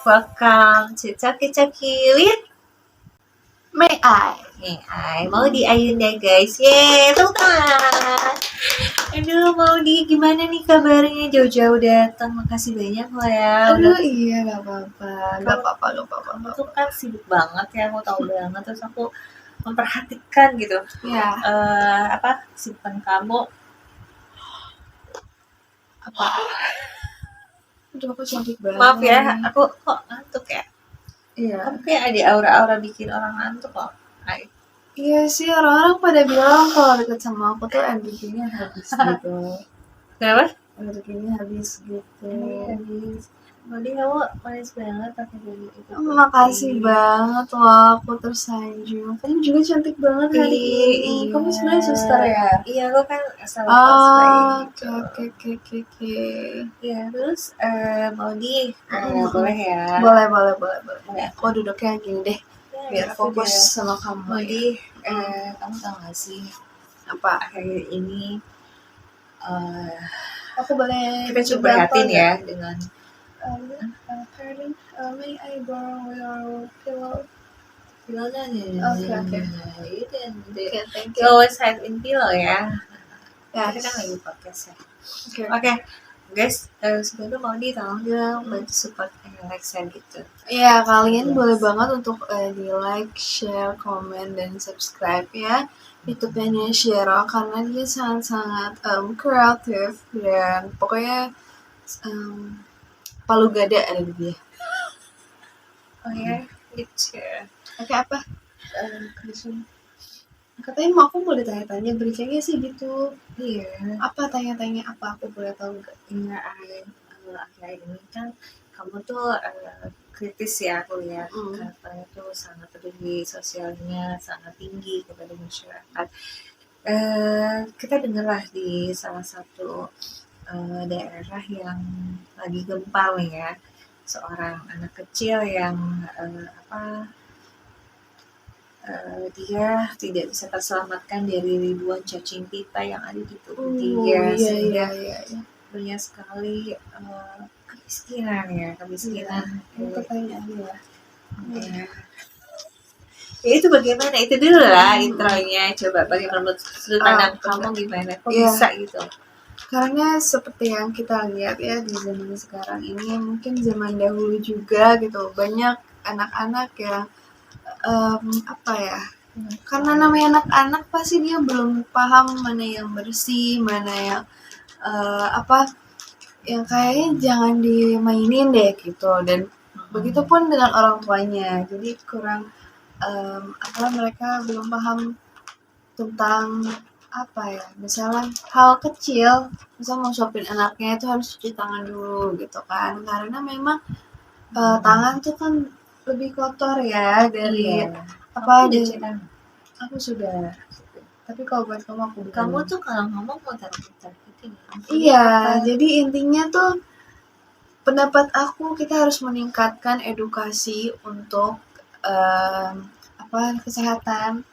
welcome to Talkie with May I? Mau di Ayunda guys. Yeay, tepuk tangan. Aduh, mau di gimana nih kabarnya? Jauh-jauh datang, makasih banyak loh ya. Aduh iya gak apa-apa. Kamu tuh kan sibuk banget ya, aku tahu banget. Terus aku memperhatikan gitu. Ya. Kesibukan kamu. Apa? Aduh aku cantik banget. Maaf ya, aku kok ngantuk ya. Iya. Kamu kayak ada aura-aura bikin orang ngantuk kok. Hai. Iya sih, orang-orang pada bilang kalau deket sama aku tuh energinya habis gitu. Kenapa? Energinya habis gitu. Habis. Jadi kamu manis banget pakai baju itu. Makasih banget loh, aku tersanjung. Kamu juga cantik banget hari ini. Iya. Kamu sebenarnya suster ya? Iya, aku kan asal Oke. Iya, terus mau boleh ya? Boleh. Aku duduknya gini deh, biar fokus sama kamu. Modi, kamu tahu gak sih Apa? akhir ini Aku boleh kita coba perhatiin ya dengan may I borrow your pillow? Oke. Okay, thank You you. always have in pillow ya. Yes. Kita kan lagi podcast ya. Oke. Guys, sebelumnya mau tolong dong bantu support Alexa gitu. Iya, kalian boleh banget untuk di like, share, komen, dan subscribe ya YouTube-nya Shero, karena dia sangat-sangat kreatif dan pokoknya palu gada ada di dia. Oh ya, gitu. Oke, apa? Katanya mau aku boleh tanya-tanya, briefingnya sih gitu. Iya. Apa tanya-tanya apa aku boleh tahu nggak? Iya, akhir ini kan kamu tuh kritis ya aku lihat, katanya tuh sangat peduli sosialnya, sangat tinggi kepada masyarakat. Kita dengarlah di salah satu daerah yang lagi gempa nih ya, seorang anak kecil yang dia tidak bisa terselamatkan dari ribuan cacing pita yang ada di tubuh dia, sehingga banyak sekali kemiskinan. Pertanyaannya ya. Ya itu bagaimana? Itu dulu lah intronya. Coba bagaimana menurut sudut pandang kamu gimana? Kok bisa gitu? Karena seperti yang kita lihat ya di zaman sekarang ini, mungkin zaman dahulu juga gitu, banyak anak-anak yang karena namanya anak-anak pasti dia belum paham mana yang bersih, mana yang yang kayaknya jangan dimainin deh gitu, dan begitupun dengan orang tuanya, jadi kurang mereka belum paham tentang misalnya hal kecil, misal mau suapin anaknya itu harus cuci tangan dulu gitu kan, karena memang tangan tuh kan lebih kotor ya dari aku sudah, tapi kalau buat kamu tuh kalau ngomong mau taruh gitu. Iya, jadi intinya tuh pendapat aku kita harus meningkatkan edukasi untuk kesehatan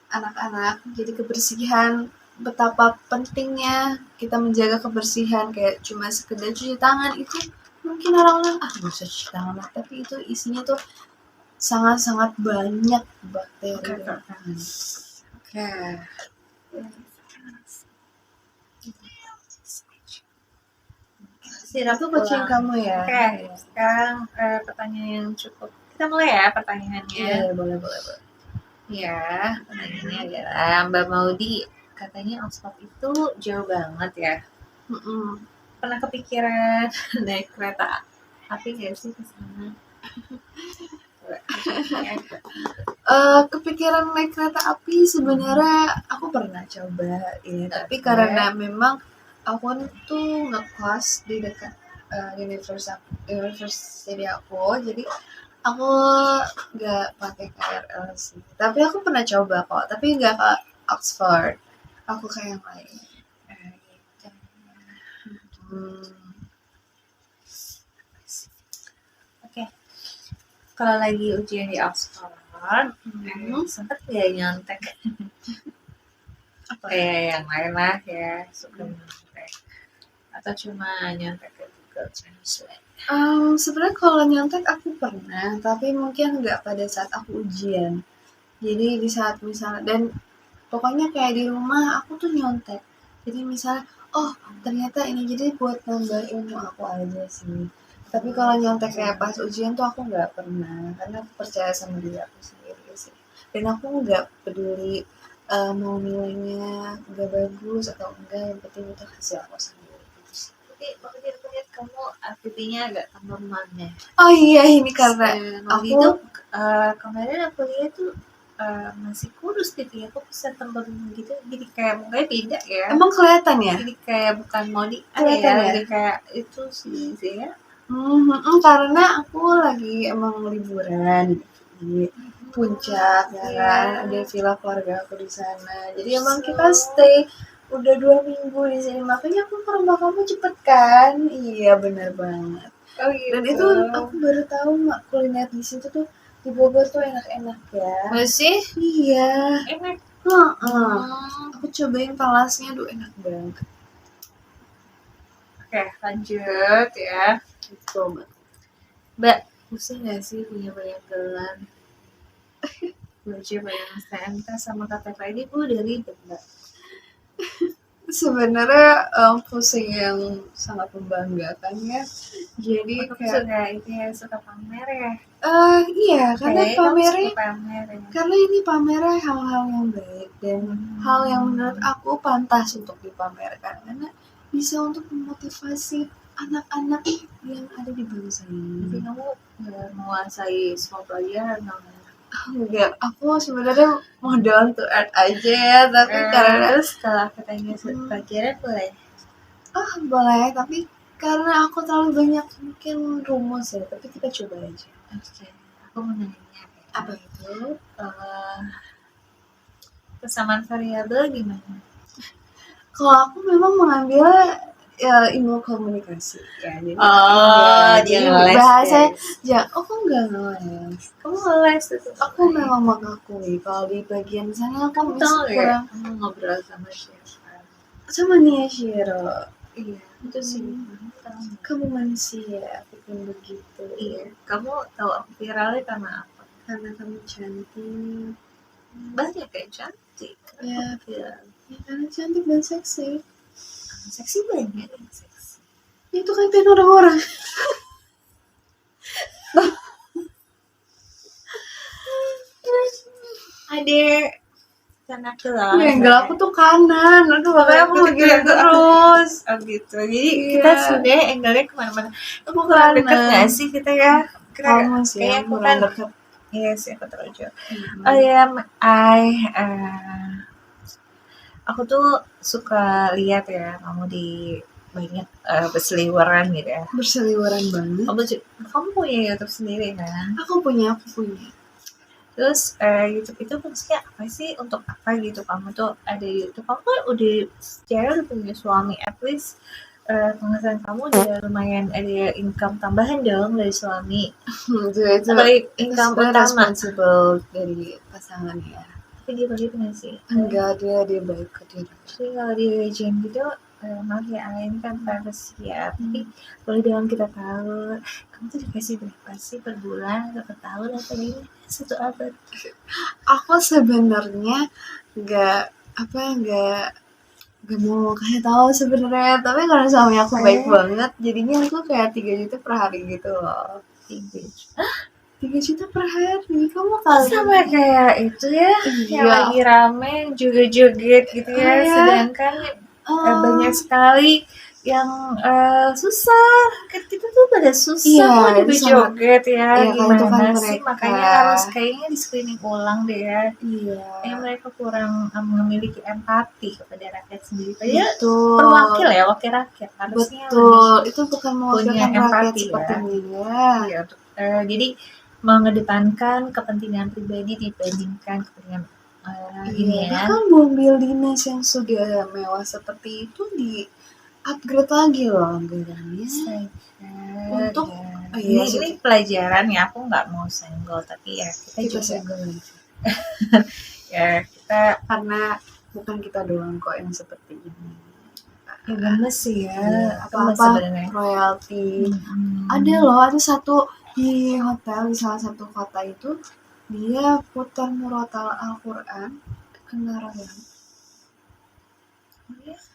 anak-anak, jadi kebersihan, betapa pentingnya kita menjaga kebersihan, kayak cuma sekedar cuci tangan itu mungkin orang-orang nggak usah cuci tangan lah, tapi itu isinya tuh sangat-sangat banyak bakteri. Oke. Itu kucing kamu ya. Oke. Sekarang pertanyaan yang cukup. Kita mulai ya pertanyaannya. Iya, boleh. Ya, pertanyaannya adalah Mbak Maudi, katanya Oxford itu jauh banget ya. Pernah kepikiran naik kereta api nggak sih ke sana? Kepikiran naik kereta api sebenarnya aku pernah coba ya, tapi karena memang aku tuh ngekos di dekat university aku, jadi aku nggak pakai KRL sih. Tapi aku pernah coba kok, tapi nggak ke Oxford, aku kayak yang lain. Oke. Kalau lagi ujian di Oxford, sempet nggak nyontek? Yang lain lah ya, suka nyontek. Atau cuma nyontek Google Translate? Sebenarnya kalau nyontek aku pernah, tapi mungkin nggak pada saat aku ujian. Jadi di saat misalnya dan pokoknya kayak di rumah aku tuh nyontek. Jadi misalnya, oh ternyata ini jadi buat nambah ilmu aku aja sih. Tapi kalau nyontek kayak pas ujian tuh aku nggak pernah, karena aku percaya sama diri aku sendiri sih. Dan aku nggak peduli mau nilainya nggak bagus atau enggak, yang penting itu hasil aku sendiri gitu sih. Tapi aku lihat kamu FYP-nya agak tanaman ya. Oh iya, ini karena Waktu aku itu kemarin aku lihat tuh masih kurus gitu ya, kok bisa tambah gitu, jadi kayak mukanya beda ya. emang kelihatan ya. Jadi kayak bukan mau di Kelihatan ya? jadi kayak itu sih ya. Karena aku lagi emang liburan di puncak ya kan, ada villa keluarga aku di sana. Jadi emang kita stay udah 2 minggu di sini, makanya aku ke rumah kamu cepet kan. Iya benar banget. Oh gitu. Dan itu aku baru tahu mak kuliner di situ tuh di Bogor tuh enak-enak ya. masih Iya. enak. Aku cobain talasnya, tuh enak banget. Oke, lanjut ya. Gitu, Mbak, pusing gak sih punya banyak gelar? Belajar banyak STMK sama KTP ini gue udah ribet, Mbak. Sebenarnya pusing yang sangat membanggakan ya. Jadi Aku kayak suka ini ya, suka pamer ya. iya, karena Kayaknya kamu pamernya suka pamer ya. karena ini pamernya hal-hal yang baik dan hal yang menurut aku pantas untuk dipamerkan, karena bisa untuk memotivasi anak-anak yang ada di bangsa Tapi ini. kamu nggak menguasai semua pelajaran kamu. Enggak, aku sebenarnya mau down to earth aja ya, tapi karena Terus kalau katanya pelajaran boleh. boleh, tapi karena aku terlalu banyak mungkin rumus ya, tapi kita coba aja. Oke, aku mau nanya Apa itu? Kesamaan variabel gimana? Kalau aku memang mengambil ilmu komunikasi ya, jadi dia jadi ngeles, bahasa guys. ya aku nggak ngeles. Kamu ngeles itu. Aku memang mengakui kalau di bagian sana aku Kamu masih tahu ya? kurang Kamu ngobrol sama siapa? sama Nia Shiro. Iya, itu sih. Kamu tahu nggak? Kamu manusia, aku pun begitu. Iya, kamu tahu aku viralnya karena apa? Karena kamu cantik. Banyak yang cantik. Ya, Viral. ya karena cantik dan seksi. Seksi banyak yang seksi. Itu kan pengen orang-orang. Adek karena kelas. Angle aku tuh kanan, aduh makanya aku begini terus. Oh gitu. Jadi kita sebenarnya angle-nya kemana-mana. Kamu kurang Kanan. dekat nggak sih kita ya? Kamu sih Kayaknya yang aku kurang kan. dekat. Iya sih, aku terlalu jauh. Oh ya, aku tuh suka lihat ya kamu di banyak berseliweran gitu ya. Berseliweran banget. Kamu punya YouTube sendiri kan? Aku punya. Terus YouTube itu maksudnya apa sih, untuk apa gitu kamu tuh ada YouTube? Kamu kan udah secara udah punya suami, at least penghasilan kamu udah lumayan ada income tambahan dong dari suami. Itu Income utama. responsible dari pasangan ya. Tapi dia bagi nggak sih? Enggak, dia baik ke diri. Jadi kalau di region gitu, maaf ya, ini kan privacy ya, tapi boleh dong kita tahu kamu tuh dikasih berapa sih per bulan atau per tahun atau gimana? Satu abad. Aku sebenarnya nggak mau kayak tahu sebenarnya, tapi karena suami aku baik banget, jadinya aku kayak 3 juta per hari gitu loh. 3 juta per hari, kamu kali sama kayak itu ya, yang lagi rame joget-joget gitu ya, sedangkan banyak sekali yang susah, kan kita tuh pada susah juga joget ya, gimana sih, makanya harus kayaknya di screening ulang deh ya. Kayaknya mereka kurang memiliki empati kepada rakyat sendiri. Padahal wakil rakyat harusnya betul, itu bukan mewakilkan rakyat seperti ya. Jadi mengedepankan kepentingan pribadi dibandingkan kepentingan ini ya. Bahkan mobil dinas yang sudah mewah seperti itu di upgrade lagi loh anggarannya. Untuk ini pelajaran ya, aku nggak mau senggol, tapi ya kita senggol aja. Ya kita, karena bukan kita doang kok yang seperti ini. Ya gemes sih ya, gemes apa-apa sebenarnya. royalti. Ada loh, ada satu di hotel di salah satu kota itu dia putar murotal Al-Quran kena royalti.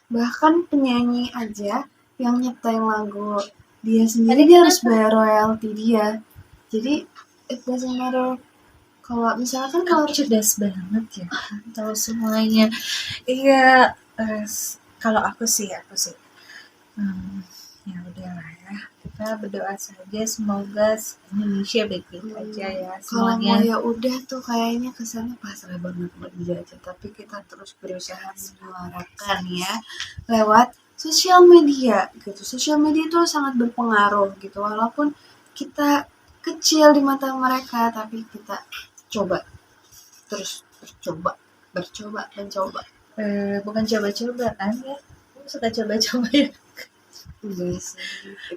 Bahkan penyanyi aja yang nyiptain lagu dia sendiri Tadi dia kenapa? harus bayar royalti dia. Jadi it doesn't matter kalau misalkan Kamu cerdas banget ya, tahu semuanya. Iya, kalau aku sih, ya udahlah ya. Kita berdoa saja semoga Indonesia baik-baik aja ya kalau mau semuanya. ya udah tuh kayaknya kesannya pasrah banget buat dijajah, tapi kita terus berusaha menyuarakan ya lewat sosial media gitu. Sosial media itu sangat berpengaruh gitu, walaupun kita kecil di mata mereka, tapi kita coba terus mencoba. Bukan coba-coba kan ya? Kamu suka coba-coba ya? Iya sih.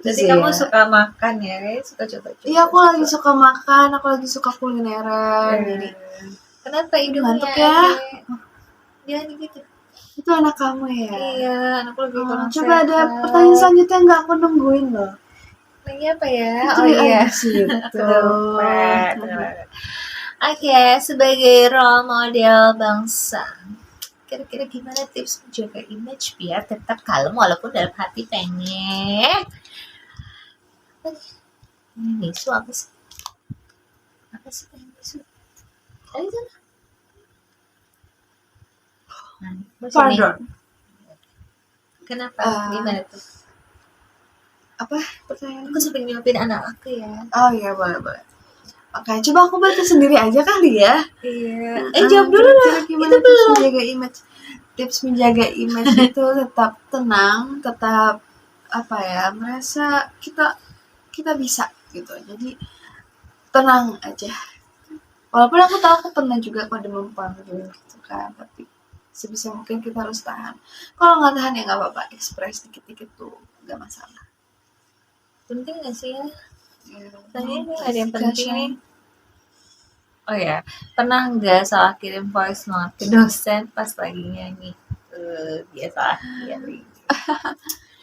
Jadi kamu suka makan ya? Suka coba-coba. Iya, aku lagi suka makan, aku lagi suka kulineran. Jadi kenapa hidungnya ngantuk ya? Jangan gitu. Itu anak kamu ya? Iya, anakku lagi kurang coba sehat. ada pertanyaan selanjutnya nggak, aku nungguin loh. Lagi apa ya? Itu oh iya, gitu. Oke, sebagai role model bangsa, kira-kira gimana tips menjaga image biar tetap kalem walaupun dalam hati pengen ini bisu apa sih pengen bisu ayo sana Pardon. Kenapa? Gimana tuh? Apa pertanyaan? Aku sampai nyuapin anak aku ya. Oh iya, boleh. Oke, coba aku baca sendiri aja kali ya. Iya. Jawab dulu lah. Gimana itu tips menjaga image? Tips menjaga image itu tetap tenang, tetap apa ya, merasa kita bisa gitu. Jadi tenang aja. Walaupun aku tahu aku pernah juga pada mempanggil gitu kan, tapi sebisa mungkin kita harus tahan. Kalau nggak tahan ya nggak apa-apa, ekspres dikit-dikit tuh nggak masalah. Penting nggak sih ya? Tanya ini ada yang penting. Oh ya, pernah nggak salah kirim voice note ke dosen pas lagi nyanyi? Biasa ya.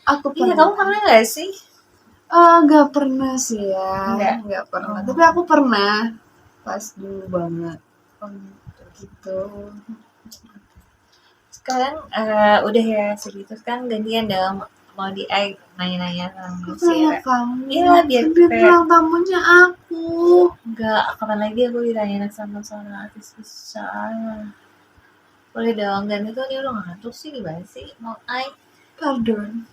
Aku pernah. Iya, kamu pernah nggak sih? Nggak pernah sih ya. Nggak pernah. Tapi aku pernah pas dulu banget. Gitu. Sekarang udah ya segitu, kan gantian dong mau nanya-nanya sama kamu. Iya, biar bilang tamunya aku. Enggak, kapan lagi aku ditanya sama artis besar. Boleh dong, dan itu dia udah ngantuk sih, gimana sih? Mau Pardon.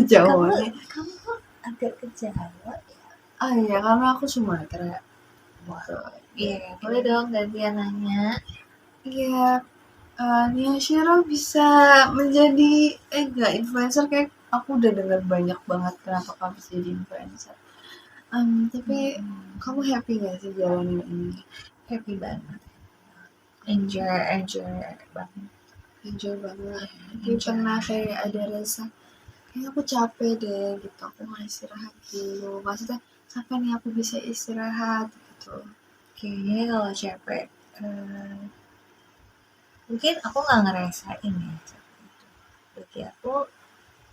Jawabannya. Kamu kok agak ke Jawa ya? Ah iya, karena aku Sumatera. Iya, boleh dong gantian nanya. Iya, Nia Shiro bisa menjadi enggak influencer, kayak aku udah dengar banyak banget kenapa kamu bisa jadi influencer. Tapi kamu happy gak sih jalanin ini? Happy banget. Enjoy banget. Tapi pernah kayak ada rasa kayak aku capek deh gitu, aku mau istirahat dulu. Maksudnya kapan nih aku bisa istirahat gitu. Kayaknya kalau capek mungkin aku nggak ngerasain ya capek itu. Bagi aku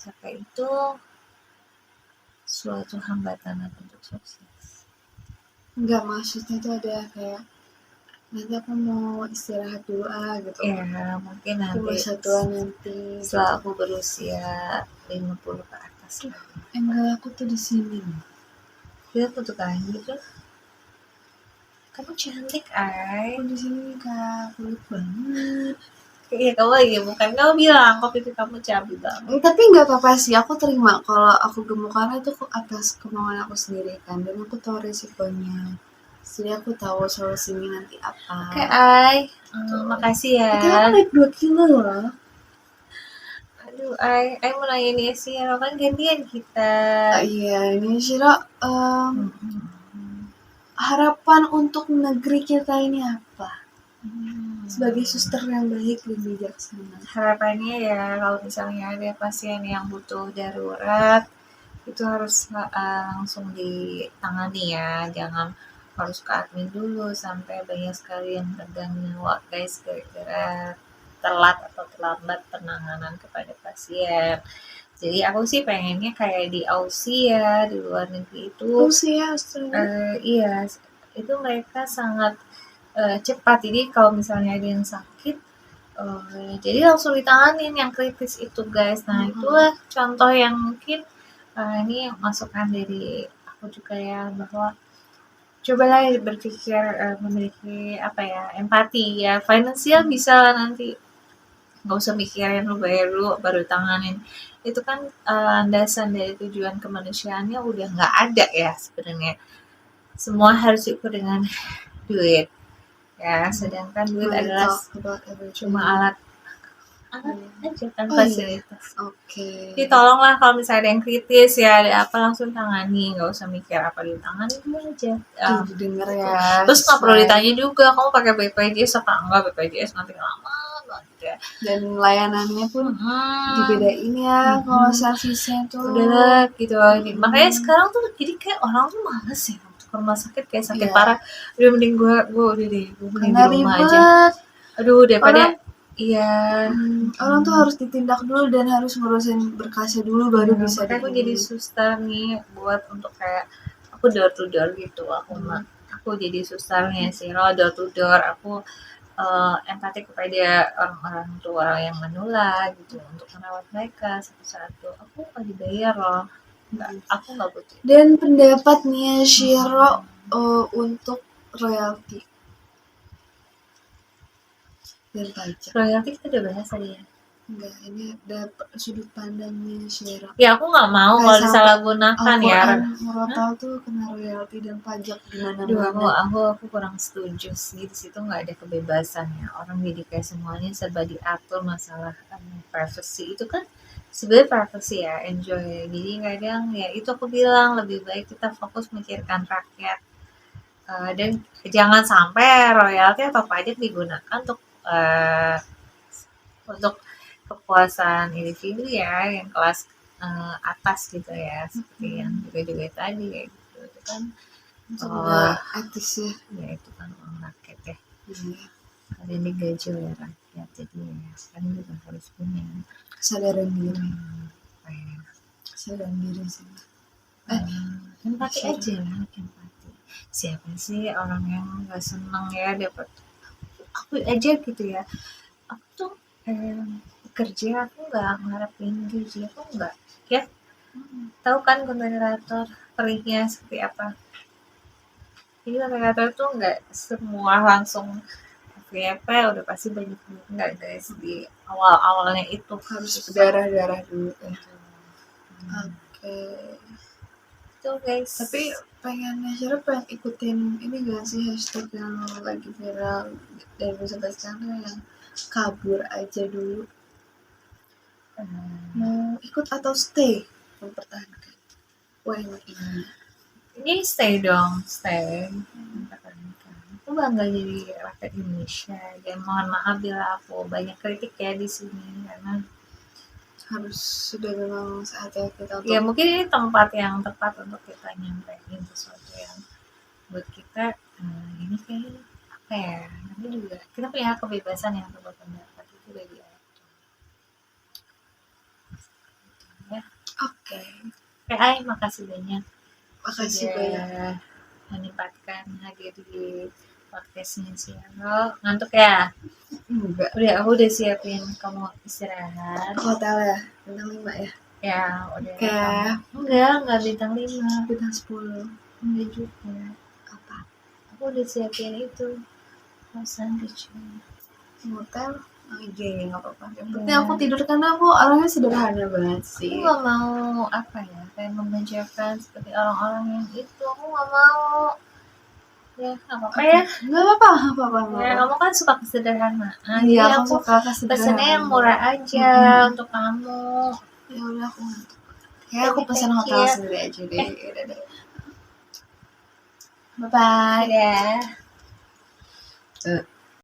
capek itu suatu hambatan untuk sukses. Enggak, maksudnya itu ada kayak nanti aku mau istirahat dulu gitu. Ya, mungkin nanti setelah aku berusia 50 ke atas. Enggak, aku tuh di sini. Lihat bentukannya gitu. Kamu cantik, Ay. Aku di sini Kak, kulit banget. Iya, kamu lagi bukan kamu bilang kok itu kamu cantik banget. Tapi nggak apa-apa sih, aku terima kalau aku gemuk karena itu atas kemauan aku sendiri kan, dan aku tahu resikonya. Jadi aku tahu solusinya nanti apa. Oke, Ay. Makasih ya. Tapi aku naik 2 kilo loh. Aduh, Ay mau nanya nih sih, kan gantian kita. Iya, ini Shiro, harapan untuk negeri kita ini apa? Sebagai suster yang baik dan bijaksana. Harapannya ya kalau misalnya ada pasien yang butuh darurat, itu harus langsung ditangani ya, jangan harus ke admin dulu sampai banyak sekali yang pegang nyawa guys gara-gara telat atau terlambat penanganan kepada pasien. Jadi aku sih pengennya kayak di Aussie ya, di luar negeri itu. Australia. Iya, itu mereka sangat cepat. Jadi kalau misalnya ada yang sakit, jadi langsung ditanganin yang kritis itu guys. Nah itulah contoh yang mungkin ini masukan dari aku juga ya, bahwa cobalah berpikir memiliki empati ya. Finansial bisa lah nanti, nggak usah mikirin lu bayar dulu baru tanganin. Itu kan landasan dari tujuan kemanusiaannya udah nggak ada ya sebenarnya. Semua harus diukur dengan duit ya, sedangkan duit adalah cuma alat aja kan fasilitas. Jadi tolonglah kalau misalnya ada yang kritis ya, ada apa langsung tangani, nggak usah mikir apa ditangani, dulu aja. Denger ya. Terus nggak perlu ditanya juga kamu pakai BPJS apa enggak, BPJS nanti lama banget ya. Dan layanannya pun dibedain ya, kalau servisnya tuh udah gitu. Makanya sekarang tuh jadi kayak orang tuh males ya ke rumah sakit, kayak sakit parah udah mending gue udah deh gue mending di rumah aja. Aduh daripada orang tuh harus ditindak dulu dan harus ngurusin berkasnya dulu baru bisa. Aku jadi suster nih buat untuk kayak aku door to door gitu. Aku jadi susternya sih, door to door. Aku empati kepada orang-orang tua yang menula gitu, untuk merawat mereka satu-satu. Aku nggak dibayar loh, aku nggak butuh. Dan pendapat nih Shiro untuk royalti dan pajak. Royalti kita udah bahas tadi ya. Enggak, ini ada sudut pandangnya Shiro. Ya aku nggak mau kalau disalahgunakan ya. Al-Quran tuh kena royalti dan pajak gimana? Aku kurang setuju sih. Di situ nggak ada kebebasan ya. Orang jadi kayak semuanya serba diatur masalah privacy. Itu kan sebenarnya privacy ya, enjoy. Jadi kadang ya itu aku bilang lebih baik kita fokus memikirkan rakyat. Dan jangan sampai royalti atau pajak digunakan untuk kepuasan individu ya, yang kelas atas gitu ya, seperti yang juga tadi kayak gitu. Itu kan etis ya. Ya itu kan uang rakyat ya. Kalian digaji oleh rakyat, jadi ya kan juga harus punya kesadaran diri. Kesadaran diri sih. Empati aja lah, empati. Siapa sih orang yang nggak senang ya dapat, aku aja gitu ya. Aku tuh kerja aku nggak ngarepin gaji, aku nggak ya. Tahu kan konten-kreator perihnya seperti apa. Jadi konten-kreator tuh nggak semua langsung FYP udah pasti banyak duit, nggak guys. Di awalnya itu harus berdarah dulu. Itu guys. Tapi pengen ikutin ini gak sih hashtag yang lagi viral dari 2011 sekarang yang kabur aja dulu. Mau ikut atau stay mempertahankan ini stay dong, stay mempertahankan. Aku bangga jadi rakyat Indonesia, dan mohon maaf bila aku banyak kritik ya di sini, karena harus sudah memang saatnya kita ya mungkin ini tempat yang tepat untuk kita nyampein sesuatu yang buat kita ini kayak apa ya, namanya juga kita punya kebebasan yang untuk berpendapat itu bagi ya. Oke, makasih banyak. Makasih banyak menyempatkan hadir di podcastnya Shiro. Ngantuk ya? Enggak. Aku udah siapin kamu istirahat. Hotel ya? Bintang 5 ya? Ya, udah. Enggak bintang 5. Bintang 10. Enggak juga. Apa? Aku udah siapin itu. Kosan kecil. Hotel? Iya, nggak apa-apa. Yang penting aku tidur karena aku orangnya sederhana banget sih. Aku nggak mau kayak memanjakan seperti orang-orang yang itu. Aku nggak mau. Ya, nggak apa-apa ya. Nggak apa-apa. Ya, kamu kan suka kesederhanaan. Iya, aku suka kesederhanaan. Pesennya yang murah aja untuk kamu. Ya udah, aku ngantuk. Ya, aku pesan hotel sendiri aja deh. Udah deh. Bye-bye. Ya.